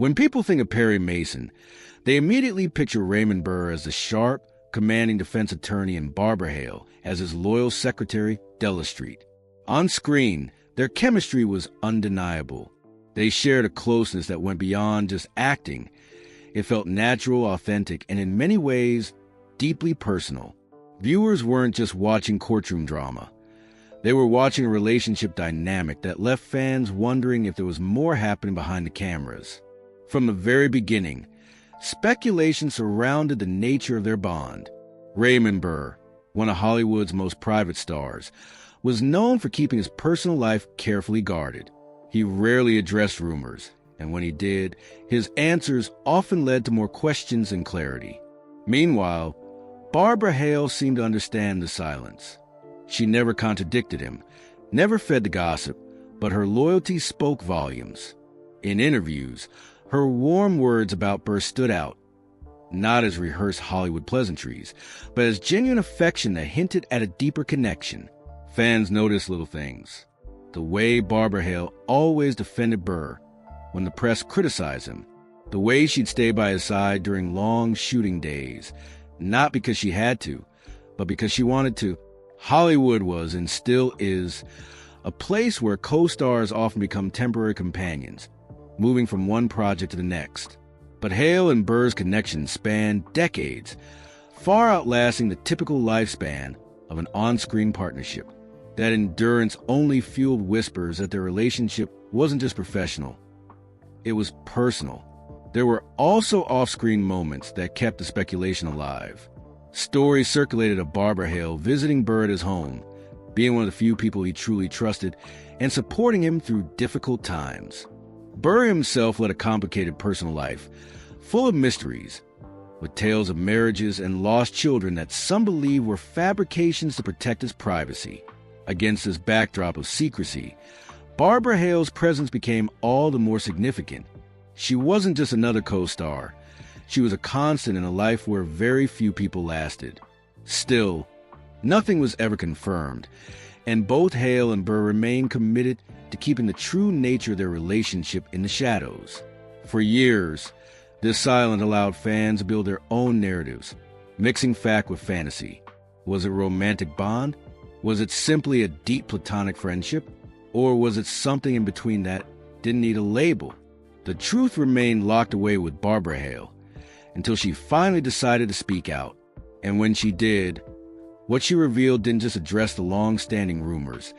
When people think of Perry Mason, they immediately picture Raymond Burr as the sharp, commanding defense attorney and Barbara Hale as his loyal secretary, Della Street. On screen, their chemistry was undeniable. They shared a closeness that went beyond just acting. It felt natural, authentic, and in many ways, deeply personal. Viewers weren't just watching courtroom drama. They were watching a relationship dynamic that left fans wondering if there was more happening behind the cameras. From the very beginning, speculation surrounded the nature of their bond. Raymond Burr, one of Hollywood's most private stars, was known for keeping his personal life carefully guarded. He rarely addressed rumors, and when he did, his answers often led to more questions than clarity. Meanwhile, Barbara Hale seemed to understand the silence. She never contradicted him, never fed the gossip, but her loyalty spoke volumes. In interviews, her warm words about Burr stood out, not as rehearsed Hollywood pleasantries, but as genuine affection that hinted at a deeper connection. Fans noticed little things. The way Barbara Hale always defended Burr when the press criticized him. The way she'd stay by his side during long shooting days, not because she had to, but because she wanted to. Hollywood was, and still is, a place where co-stars often become temporary companions, moving from one project to the next. But Hale and Burr's connection spanned decades, far outlasting the typical lifespan of an on-screen partnership. That endurance only fueled whispers that their relationship wasn't just professional, it was personal. There were also off-screen moments that kept the speculation alive. Stories circulated of Barbara Hale visiting Burr at his home, being one of the few people he truly trusted, and supporting him through difficult times. Burr himself led a complicated personal life, full of mysteries, with tales of marriages and lost children that some believe were fabrications to protect his privacy. Against this backdrop of secrecy, Barbara Hale's presence became all the more significant. She wasn't just another co-star. She was a constant in a life where very few people lasted. Still, nothing was ever confirmed, and both Hale and Burr remained committed to keeping the true nature of their relationship in the shadows. For years, this silence allowed fans to build their own narratives, mixing fact with fantasy. Was it a romantic bond? Was it simply a deep platonic friendship? Or was it something in between that didn't need a label? The truth remained locked away with Barbara Hale until she finally decided to speak out. And when she did, what she revealed didn't just address the long-standing rumors.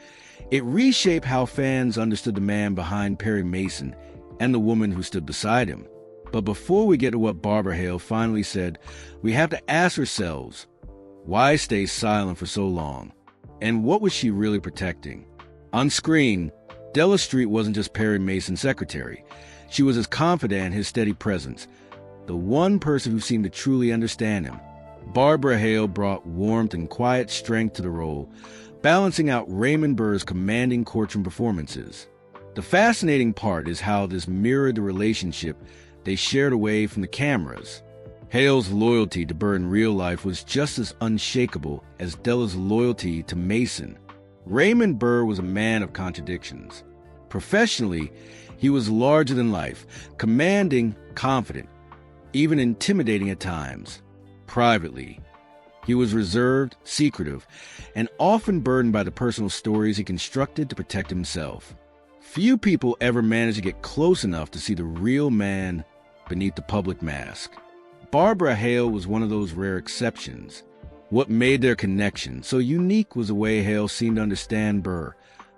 It reshaped how fans understood the man behind Perry Mason and the woman who stood beside him. But before we get to what Barbara Hale finally said, we have to ask ourselves, why stay silent for so long? And what was she really protecting? On screen, Della Street wasn't just Perry Mason's secretary. She was his confidant, his steady presence, the one person who seemed to truly understand him. Barbara Hale brought warmth and quiet strength to the role, balancing out Raymond Burr's commanding courtroom performances. The fascinating part is how this mirrored the relationship they shared away from the cameras. Hale's loyalty to Burr in real life was just as unshakable as Della's loyalty to Mason. Raymond Burr was a man of contradictions. Professionally, he was larger than life, commanding, confident, even intimidating at times. Privately, he was reserved, secretive, and often burdened by the personal stories he constructed to protect himself. Few people ever managed to get close enough to see the real man beneath the public mask. Barbara Hale was one of those rare exceptions. What made their connection so unique was the way Hale seemed to understand Burr,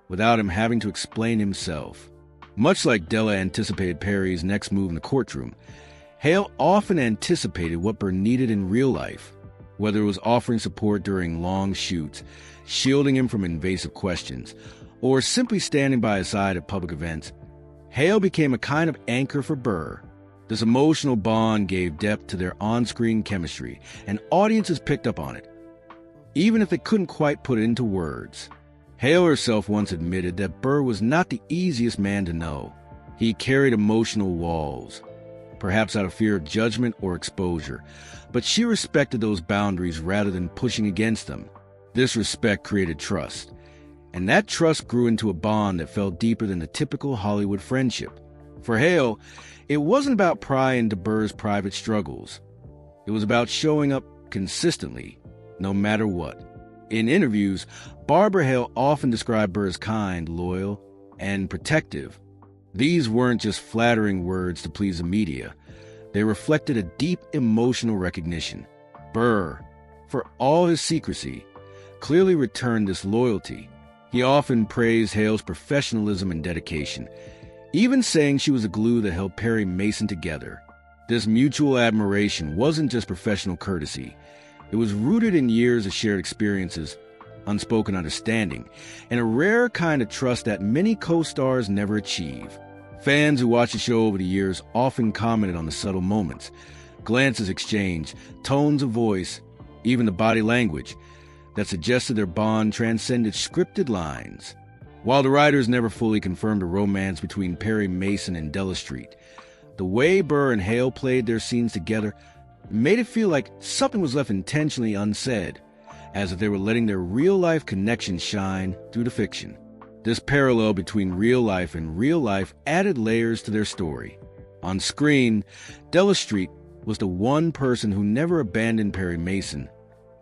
without him having to explain himself. Much like Della anticipated Perry's next move in the courtroom, Hale often anticipated what Burr needed in real life, whether it was offering support during long shoots, shielding him from invasive questions, or simply standing by his side at public events. Hale became a kind of anchor for Burr. This emotional bond gave depth to their on-screen chemistry, and audiences picked up on it, even if they couldn't quite put it into words. Hale herself once admitted that Burr was not the easiest man to know. He carried emotional walls, perhaps out of fear of judgment or exposure, but she respected those boundaries rather than pushing against them. This respect created trust, and that trust grew into a bond that felt deeper than the typical Hollywood friendship. For Hale, it wasn't about prying into Burr's private struggles. It was about showing up consistently, no matter what. In interviews, Barbara Hale often described Burr as kind, loyal, and protective. These weren't just flattering words to please the media. They reflected a deep emotional recognition. Burr, for all his secrecy, clearly returned this loyalty. He often praised Hale's professionalism and dedication, even saying she was the glue that held Perry Mason together. This mutual admiration wasn't just professional courtesy. It was rooted in years of shared experiences, unspoken understanding, and a rare kind of trust that many co-stars never achieve. Fans who watched the show over the years often commented on the subtle moments, glances exchanged, tones of voice, even the body language that suggested their bond transcended scripted lines. While the writers never fully confirmed a romance between Perry Mason and Della Street, the way Burr and Hale played their scenes together made it feel like something was left intentionally unsaid, as if they were letting their real-life connection shine through the fiction. This parallel between real life and real life added layers to their story. On screen, Della Street was the one person who never abandoned Perry Mason,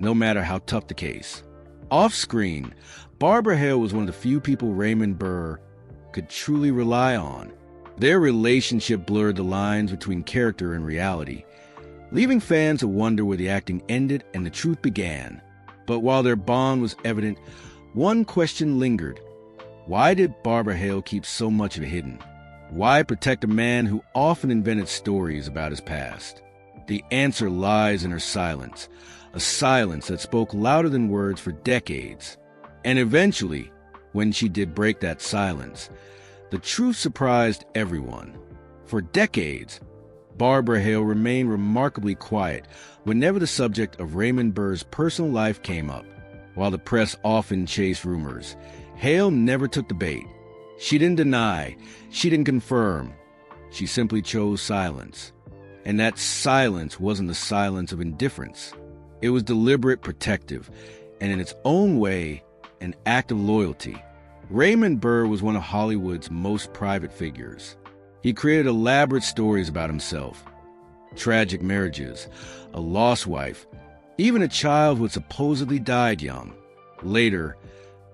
no matter how tough the case. Off-screen, Barbara Hale was one of the few people Raymond Burr could truly rely on. Their relationship blurred the lines between character and reality, leaving fans to wonder where the acting ended and the truth began. But while their bond was evident, one question lingered. Why did Barbara Hale keep so much of it hidden? Why protect a man who often invented stories about his past? The answer lies in her silence, a silence that spoke louder than words for decades. And eventually, when she did break that silence, the truth surprised everyone. For decades, Barbara Hale remained remarkably quiet whenever the subject of Raymond Burr's personal life came up. While the press often chased rumors, Hale never took the bait. She didn't deny, she didn't confirm. She simply chose silence. And that silence wasn't the silence of indifference. It was deliberate, protective, and in its own way, an act of loyalty. Raymond Burr was one of Hollywood's most private figures. He created elaborate stories about himself, tragic marriages, a lost wife, even a child who had supposedly died young. Later,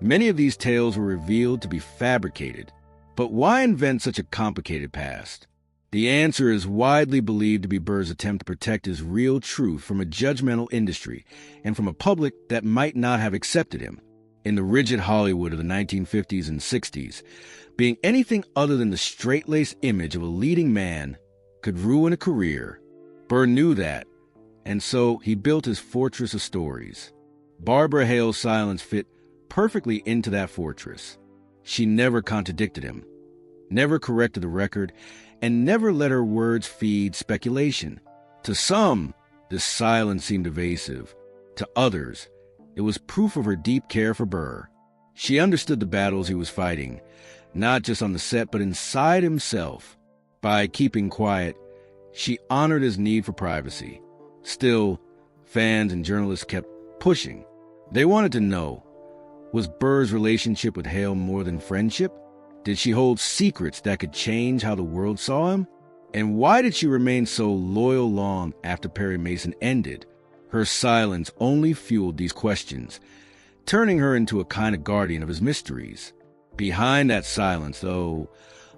many of these tales were revealed to be fabricated. But why invent such a complicated past? The answer is widely believed to be Burr's attempt to protect his real truth from a judgmental industry and from a public that might not have accepted him. In the rigid Hollywood of the 1950s and 60s, being anything other than the straight-laced image of a leading man could ruin a career. Burr knew that, and so he built his fortress of stories. Barbara Hale's silence fit perfectly into that fortress. She never contradicted him, never corrected the record, and never let her words feed speculation. To some, this silence seemed evasive. To others, it was proof of her deep care for Burr. She understood the battles he was fighting, not just on the set, but inside himself. By keeping quiet, she honored his need for privacy. Still, fans and journalists kept pushing. They wanted to know, was Burr's relationship with Hale more than friendship? Did she hold secrets that could change how the world saw him? And why did she remain so loyal long after Perry Mason ended? Her silence only fueled these questions, turning her into a kind of guardian of his mysteries. Behind that silence, though,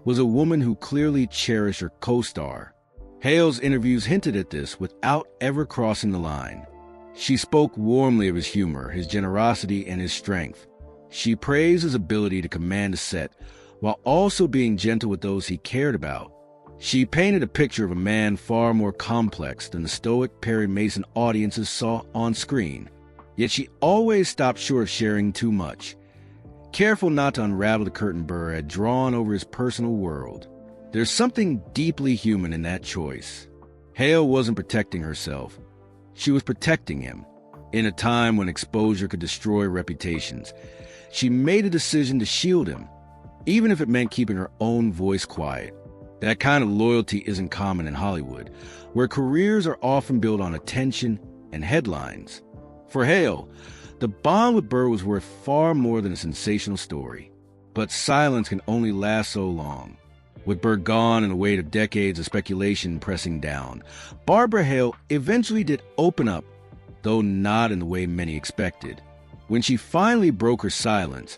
was a woman who clearly cherished her co-star. Hale's interviews hinted at this without ever crossing the line. She spoke warmly of his humor, his generosity, and his strength. She praised his ability to command a set while also being gentle with those he cared about. She painted a picture of a man far more complex than the stoic Perry Mason audiences saw on screen. Yet she always stopped short of sharing too much, careful not to unravel the curtain Burr had drawn over his personal world. There's something deeply human in that choice. Hale wasn't protecting herself. She was protecting him. In a time when exposure could destroy reputations, she made a decision to shield him, even if it meant keeping her own voice quiet. That kind of loyalty isn't common in Hollywood, where careers are often built on attention and headlines. For Hale, the bond with Burr was worth far more than a sensational story. But silence can only last so long. With Burr gone and the weight of decades of speculation pressing down, Barbara Hale eventually did open up, though not in the way many expected. When she finally broke her silence,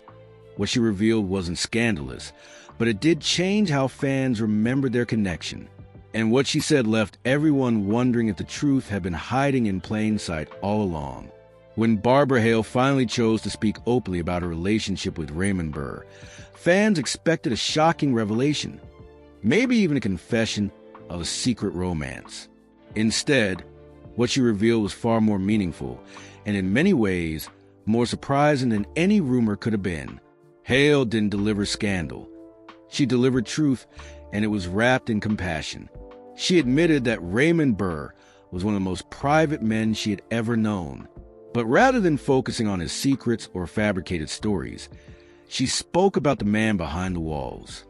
what she revealed wasn't scandalous, but it did change how fans remembered their connection. And what she said left everyone wondering if the truth had been hiding in plain sight all along. When Barbara Hale finally chose to speak openly about her relationship with Raymond Burr, fans expected a shocking revelation, maybe even a confession of a secret romance. Instead, what she revealed was far more meaningful, and in many ways, more surprising than any rumor could have been. Hale didn't deliver scandal. She delivered truth, and it was wrapped in compassion. She admitted that Raymond Burr was one of the most private men she had ever known. But rather than focusing on his secrets or fabricated stories, she spoke about the man behind the walls.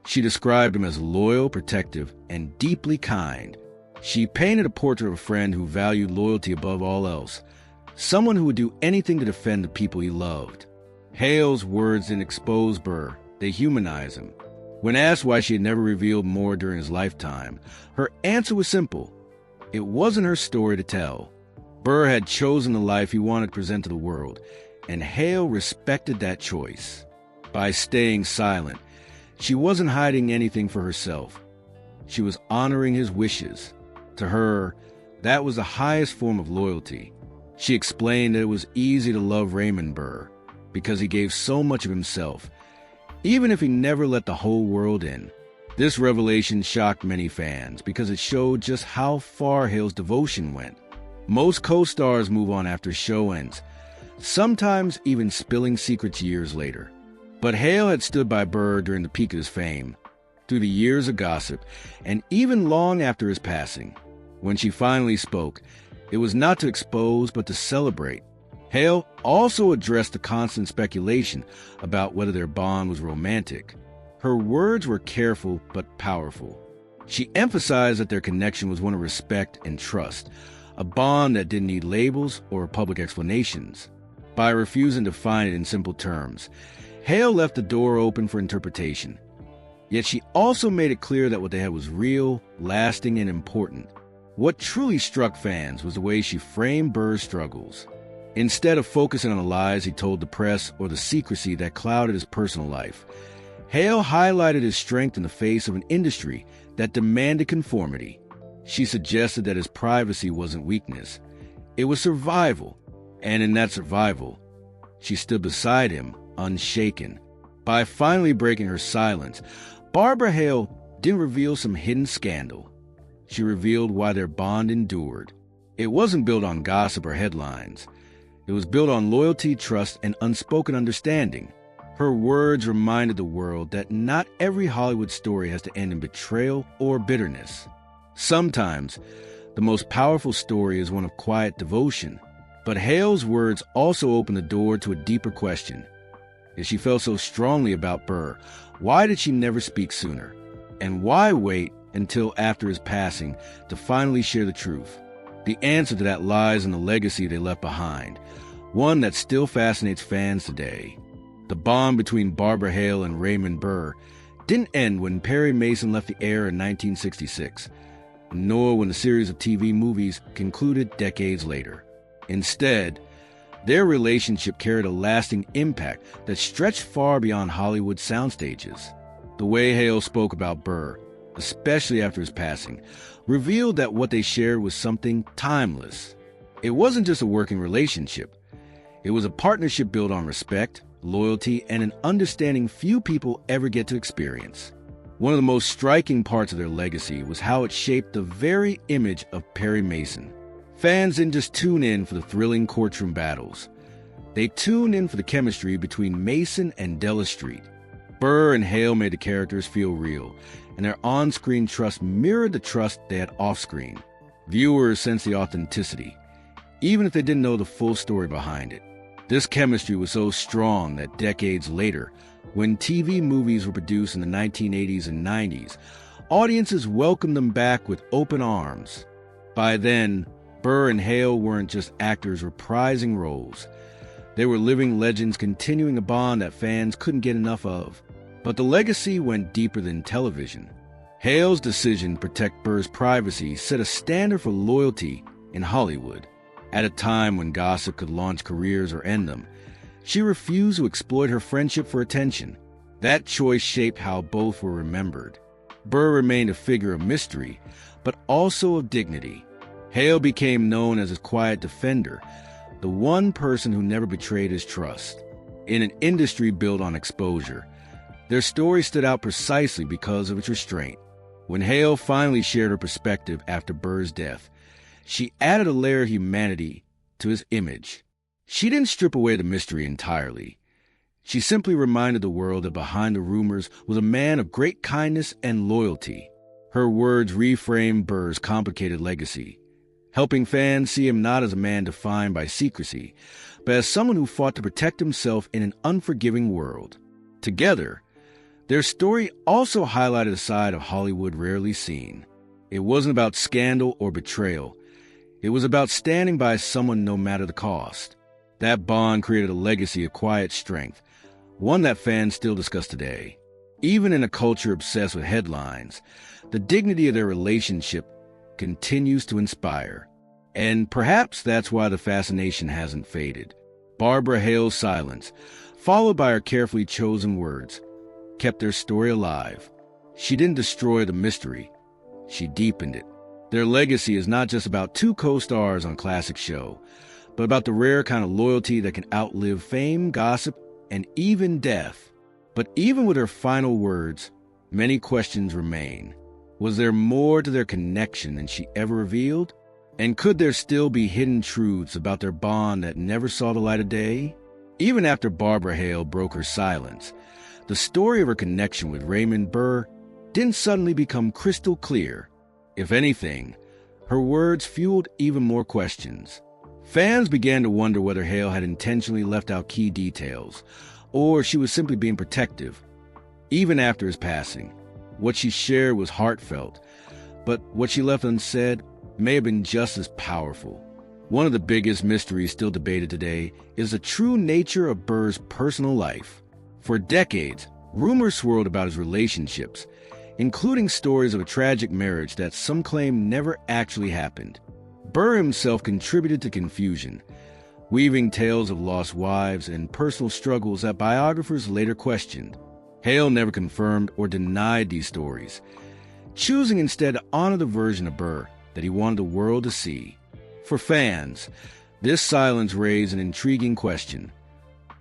She described him as loyal, protective, and deeply kind. She painted a portrait of a friend who valued loyalty above all else, someone who would do anything to defend the people he loved. Hale's words didn't expose Burr, they humanized him. When asked why she had never revealed more during his lifetime, her answer was simple. It wasn't her story to tell. Burr had chosen the life he wanted to present to the world, and Hale respected that choice. By staying silent, she wasn't hiding anything for herself. She was honoring his wishes. To her, that was the highest form of loyalty. She explained that it was easy to love Raymond Burr because he gave so much of himself, even if he never let the whole world in. This revelation shocked many fans because it showed just how far Hale's devotion went. Most co-stars move on after a show ends, sometimes even spilling secrets years later. But Hale had stood by Burr during the peak of his fame, through the years of gossip, and even long after his passing. When she finally spoke, it was not to expose but to celebrate. Hale also addressed the constant speculation about whether their bond was romantic. Her words were careful but powerful. She emphasized that their connection was one of respect and trust, a bond that didn't need labels or public explanations. By refusing to define it in simple terms, Hale left the door open for interpretation. Yet she also made it clear that what they had was real, lasting, and important. What truly struck fans was the way she framed Burr's struggles. Instead of focusing on the lies he told the press or the secrecy that clouded his personal life, Hale highlighted his strength in the face of an industry that demanded conformity. She suggested that his privacy wasn't weakness. It was survival. And in that survival, she stood beside him, unshaken. By finally breaking her silence, Barbara Hale didn't reveal some hidden scandal. She revealed why their bond endured. It wasn't built on gossip or headlines. It was built on loyalty, trust, and unspoken understanding. Her words reminded the world that not every Hollywood story has to end in betrayal or bitterness. Sometimes, the most powerful story is one of quiet devotion. But Hale's words also opened the door to a deeper question. If she felt so strongly about Burr, why did she never speak sooner? And why wait until after his passing to finally share the truth? The answer to that lies in the legacy they left behind, one that still fascinates fans today. The bond between Barbara Hale and Raymond Burr didn't end when Perry Mason left the air in 1966, nor when the series of TV movies concluded decades later. Instead, their relationship carried a lasting impact that stretched far beyond Hollywood soundstages. The way Hale spoke about Burr, especially after his passing, revealed that what they shared was something timeless. It wasn't just a working relationship. It was a partnership built on respect, loyalty, and an understanding few people ever get to experience. One of the most striking parts of their legacy was how it shaped the very image of Perry Mason. Fans didn't just tune in for the thrilling courtroom battles. They tuned in for the chemistry between Mason and Della Street. Burr and Hale made the characters feel real, and their on-screen trust mirrored the trust they had off-screen. Viewers sensed the authenticity, even if they didn't know the full story behind it. This chemistry was so strong that decades later, when TV movies were produced in the 1980s and 90s, audiences welcomed them back with open arms. By then, Burr and Hale weren't just actors reprising roles. They were living legends continuing a bond that fans couldn't get enough of. But the legacy went deeper than television. Hale's decision to protect Burr's privacy set a standard for loyalty in Hollywood. At a time when gossip could launch careers or end them, she refused to exploit her friendship for attention. That choice shaped how both were remembered. Burr remained a figure of mystery, but also of dignity. Hale became known as his quiet defender, the one person who never betrayed his trust. In an industry built on exposure, their story stood out precisely because of its restraint. When Hale finally shared her perspective after Burr's death, she added a layer of humanity to his image. She didn't strip away the mystery entirely. She simply reminded the world that behind the rumors was a man of great kindness and loyalty. Her words reframed Burr's complicated legacy, helping fans see him not as a man defined by secrecy, but as someone who fought to protect himself in an unforgiving world. Together, their story also highlighted a side of Hollywood rarely seen. It wasn't about scandal or betrayal. It was about standing by someone no matter the cost. That bond created a legacy of quiet strength, one that fans still discuss today. Even in a culture obsessed with headlines, the dignity of their relationship continues to inspire. And perhaps that's why the fascination hasn't faded. Barbara Hale's silence, followed by her carefully chosen words, kept their story alive. She didn't destroy the mystery. She deepened it. Their legacy is not just about two co-stars on a classic show, but about the rare kind of loyalty that can outlive fame, gossip, and even death. But even with her final words, many questions remain. Was there more to their connection than she ever revealed? And could there still be hidden truths about their bond that never saw the light of day? Even after Barbara Hale broke her silence, the story of her connection with Raymond Burr didn't suddenly become crystal clear. If anything, her words fueled even more questions. Fans began to wonder whether Hale had intentionally left out key details, or she was simply being protective. Even after his passing, what she shared was heartfelt, but what she left unsaid may have been just as powerful. One of the biggest mysteries still debated today is the true nature of Burr's personal life. For decades, rumors swirled about his relationships, including stories of a tragic marriage that some claim never actually happened. Burr himself contributed to confusion, weaving tales of lost wives and personal struggles that biographers later questioned. Hale never confirmed or denied these stories, choosing instead to honor the version of Burr that he wanted the world to see. For fans, this silence raised an intriguing question.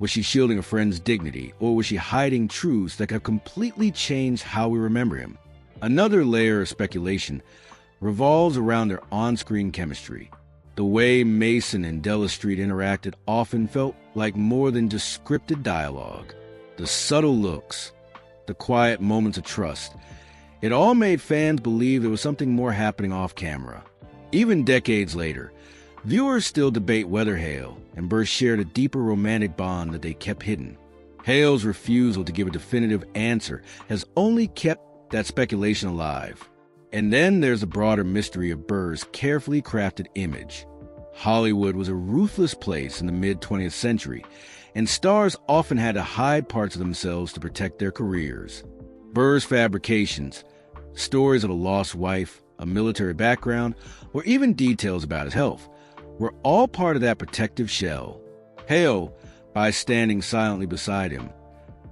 Was she shielding a friend's dignity, or was she hiding truths that could completely change how we remember him? Another layer of speculation revolves around their on-screen chemistry. The way Mason and Della Street interacted often felt like more than just scripted dialogue. The subtle looks, the quiet moments of trust, it all made fans believe there was something more happening off-camera. Even decades later, viewers still debate whether Hale and Burr shared a deeper romantic bond that they kept hidden. Hale's refusal to give a definitive answer has only kept that speculation alive. And then there's the broader mystery of Burr's carefully crafted image. Hollywood was a ruthless place in the mid-20th century, and stars often had to hide parts of themselves to protect their careers. Burr's fabrications, stories of a lost wife, a military background, or even details about his health, were all part of that protective shell. Hale, by standing silently beside him,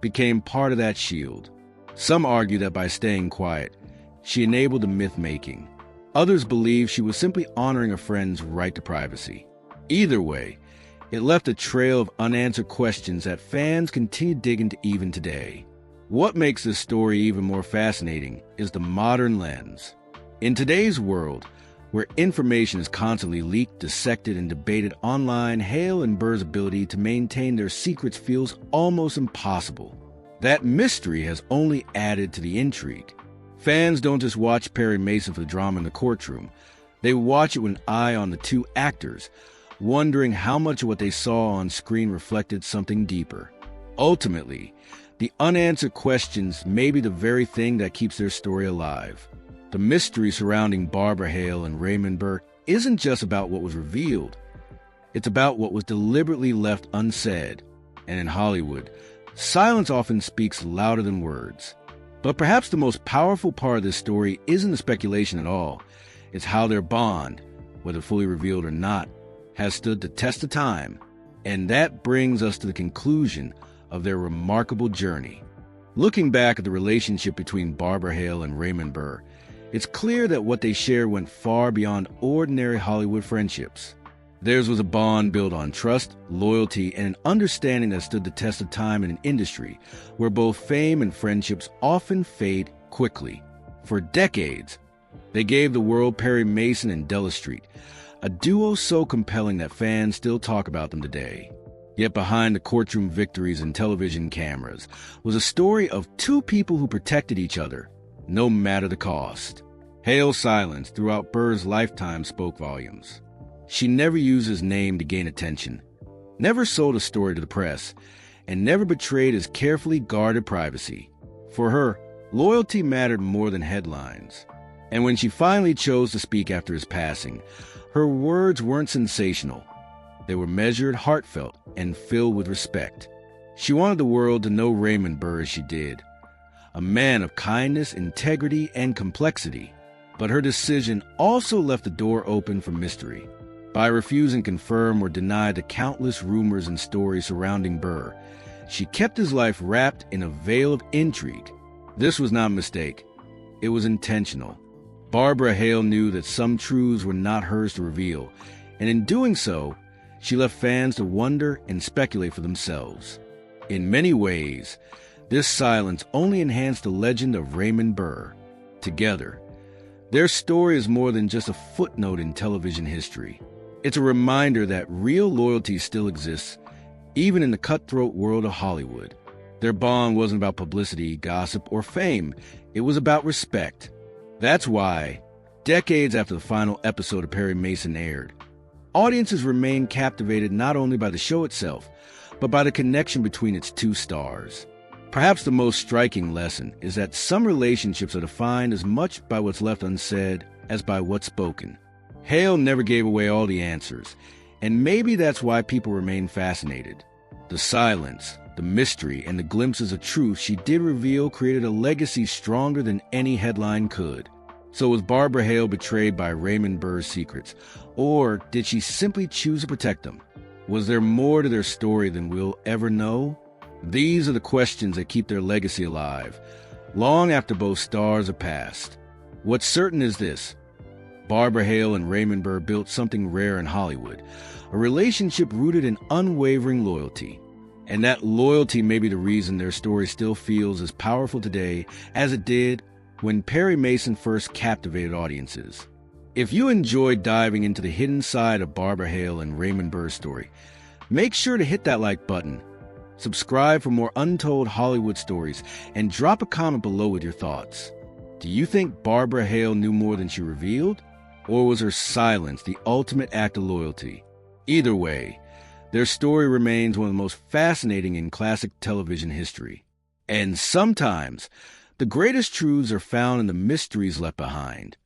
became part of that shield. Some argue that by staying quiet, she enabled the myth-making. Others believe she was simply honoring a friend's right to privacy. Either way, it left a trail of unanswered questions that fans continue to dig into even today. What makes this story even more fascinating is the modern lens. In today's world, where information is constantly leaked, dissected, and debated online, Hale and Burr's ability to maintain their secrets feels almost impossible. That mystery has only added to the intrigue. Fans don't just watch Perry Mason for the drama in the courtroom. They watch it with an eye on the two actors, wondering how much of what they saw on screen reflected something deeper. Ultimately, the unanswered questions may be the very thing that keeps their story alive. The mystery surrounding Barbara Hale and Raymond Burr isn't just about what was revealed. It's about what was deliberately left unsaid. And in Hollywood, Silence often speaks louder than words. But perhaps the most powerful part of this story isn't the speculation at all. It's how their bond, whether fully revealed or not, has stood the test of time. And that brings us to the conclusion of their remarkable journey. Looking back at the relationship between Barbara Hale and Raymond Burr, it's clear that what they shared went far beyond ordinary Hollywood friendships. Theirs was a bond built on trust, loyalty, and an understanding that stood the test of time in an industry where both fame and friendships often fade quickly. For decades, they gave the world Perry Mason and Della Street, a duo so compelling that fans still talk about them today. Yet behind the courtroom victories and television cameras was a story of two people who protected each other, no matter the cost. Hale's silence throughout Burr's lifetime spoke volumes. She never used his name to gain attention, never sold a story to the press, and never betrayed his carefully guarded privacy. For her, loyalty mattered more than headlines. And when she finally chose to speak after his passing, her words weren't sensational. They were measured, heartfelt, and filled with respect. She wanted the world to know Raymond Burr as she did, a man of kindness, integrity, and complexity. But her decision also left the door open for mystery. By refusing to confirm or deny the countless rumors and stories surrounding Burr, she kept his life wrapped in a veil of intrigue. This was not a mistake. It was intentional. Barbara Hale knew that some truths were not hers to reveal, and in doing so, she left fans to wonder and speculate for themselves. In many ways, this silence only enhanced the legend of Raymond Burr. Together, their story is more than just a footnote in television history. It's a reminder that real loyalty still exists, even in the cutthroat world of Hollywood. Their bond wasn't about publicity, gossip, or fame. It was about respect. That's why, decades after the final episode of Perry Mason aired, audiences remained captivated not only by the show itself, but by the connection between its two stars. Perhaps the most striking lesson is that some relationships are defined as much by what's left unsaid as by what's spoken. Hale never gave away all the answers, and maybe that's why people remain fascinated. The silence, the mystery, and the glimpses of truth she did reveal created a legacy stronger than any headline could. So was Barbara Hale betrayed by Raymond Burr's secrets, or did she simply choose to protect them? Was there more to their story than we'll ever know? These are the questions that keep their legacy alive, long after both stars are passed. What's certain is this: Barbara Hale and Raymond Burr built something rare in Hollywood, a relationship rooted in unwavering loyalty. And that loyalty may be the reason their story still feels as powerful today as it did when Perry Mason first captivated audiences. If you enjoyed diving into the hidden side of Barbara Hale and Raymond Burr's story, make sure to hit that like button, subscribe for more untold Hollywood stories, and drop a comment below with your thoughts. Do you think Barbara Hale knew more than she revealed? Or was her silence the ultimate act of loyalty? Either way, their story remains one of the most fascinating in classic television history. And sometimes, the greatest truths are found in the mysteries left behind.